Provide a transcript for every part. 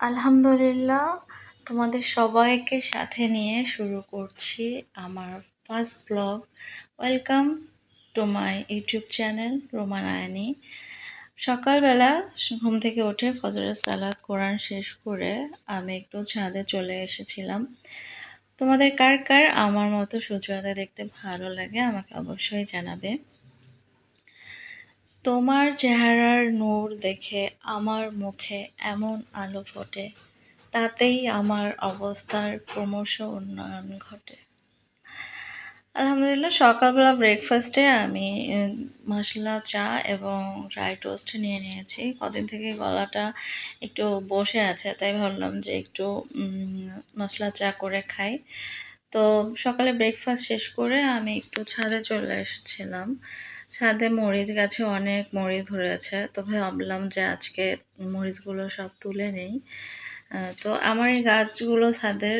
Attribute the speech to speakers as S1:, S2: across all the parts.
S1: আলহামদুলিল্লাহ, তোমাদের সবাইকে সাথে নিয়ে শুরু করছি আমার first blog. Welcome to my YouTube channel Roman Ayani. সকালবেলা ঘুম থেকে উঠে ফজরের সালাত কোরআন শেষ করে আমি একটু ছাদে চলে এসেছিলাম। তোমাদের কার কার আমার মতো সূর্যোদয় দেখতে ভালো লাগে আমাকে অবশ্যই জানাবে। তোমার চেহারার নূর দেখে আমার মুখে এমন আলো ফোটে, তাতেই আমার অবস্থার ক্রমশ উন্নয়ন ঘটে। আলহামদুলিল্লাহ, সকালবেলা ব্রেকফাস্টে আমি মশলা চা এবং ড্রাই টোস্ট নিয়ে নিয়েছি। কদিন থেকে গলাটা একটু বসে আছে, তাই ভাবলাম যে একটু মশলা চা করে খাই। তো সকালে ব্রেকফাস্ট শেষ করে আমি একটু ছাদে চলে এসেছিলাম। ছাদে মরিচ গাছে অনেক মরিচ ধরেছে, তো ভাবলাম যে আজকে মরিচগুলো সব তুলে নেই। তো আমার এই গাছগুলো ছাদের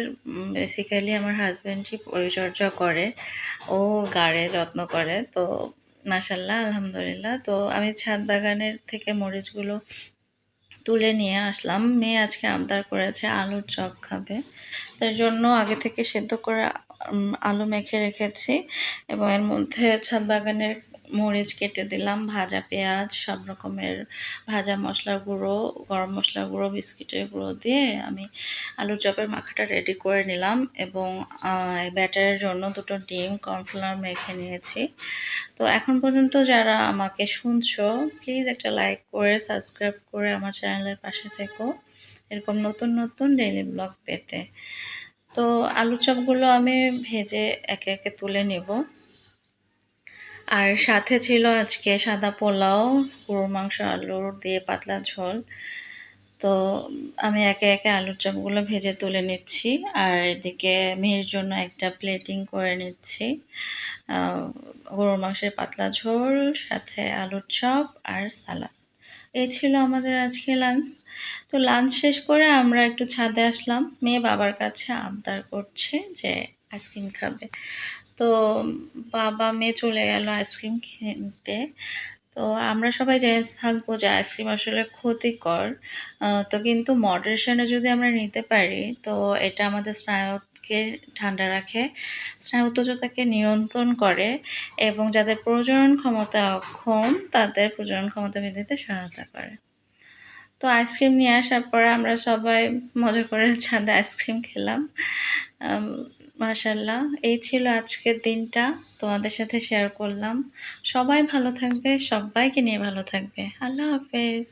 S1: বেসিক্যালি আমার হাজব্যান্ডই পরিচর্যা করে, ও গাড়ে যত্ন করে। তো মাশাল্লাহ আলহামদুলিল্লাহ, তো আমি ছাদ বাগানের থেকে মরিচগুলো তুলে নিয়ে আসলাম। মেয়ে আজকে আবদার করেছে আলুর চপ খাবে, তার জন্য আগে থেকে সেদ্ধ করে আলু মেখে রেখেছি এবং এর মধ্যে ছাদ বাগানের মরিচ কেটে দিলাম, ভাজা পেঁয়াজ, সব রকমের ভাজা মশলার গুঁড়ো, গরম মশলার গুঁড়ো, বিস্কিটের গুঁড়ো দিয়ে আমি আলুর চপের মাখাটা রেডি করে নিলাম এবং ব্যাটারের জন্য 2টো ডিম কর্নফ্লাওয়ার মেখে নিয়েছি। তো এখন পর্যন্ত যারা আমাকে শুনছো, প্লিজ একটা লাইক করে সাবস্ক্রাইব করে আমার চ্যানেলের পাশে থেকো এরকম নতুন নতুন ডেইলি ব্লগ পেতে। তো আলু চপগুলো আমি ভেজে একে একে তুলে নেব। আর সাথে ছিল আজকে সাদা পোলাও, গরুর মাংস আলুর দিয়ে পাতলা ঝোল। তো আমি একে একে আলুর চপগুলো ভেজে তুলে নিচ্ছি, আর এদিকে মেয়ের জন্য একটা প্লেটিং করে নিচ্ছি। গরুর মাংসের পাতলা ঝোল, সাথে আলুর চপ আর সালাদ। এই ছিল আমাদের আজকে লাঞ্চ। তো লাঞ্চ শেষ করে আমরা একটু ছাদে আসলাম। মেয়ে বাবার কাছে আবদার করছে যে আইসক্রিম খাবে। তো বাবা মেয়ে চলে গেল আইসক্রিম কিনতে। তো আমরা সবাই জেনে থাকবো যে আইসক্রিম আসলে ক্ষতিকর, তো কিন্তু মডারেশনে যদি আমরা নিতে পারি তো এটা আমাদের স্নায়ুকে ঠান্ডা রাখে, স্নায়ু উত্তেজনাকে নিয়ন্ত্রণ করে এবং যাদের প্রজনন ক্ষমতা অক্ষম তাদের প্রজনন ক্ষমতা বৃদ্ধিতে সহায়তা করে। তো আইসক্রিম নিয়ে আসার পর আমরা সবাই মজা করে ছাদে আইসক্রিম খেলাম। মাশাল্লাহ, এই ছিল আজকের দিনটা, তোমাদের সাথে শেয়ার করলাম। সবাই ভালো থাকবে, সবাইকে নিয়ে ভালো থাকবে। আল্লাহ হাফেজ।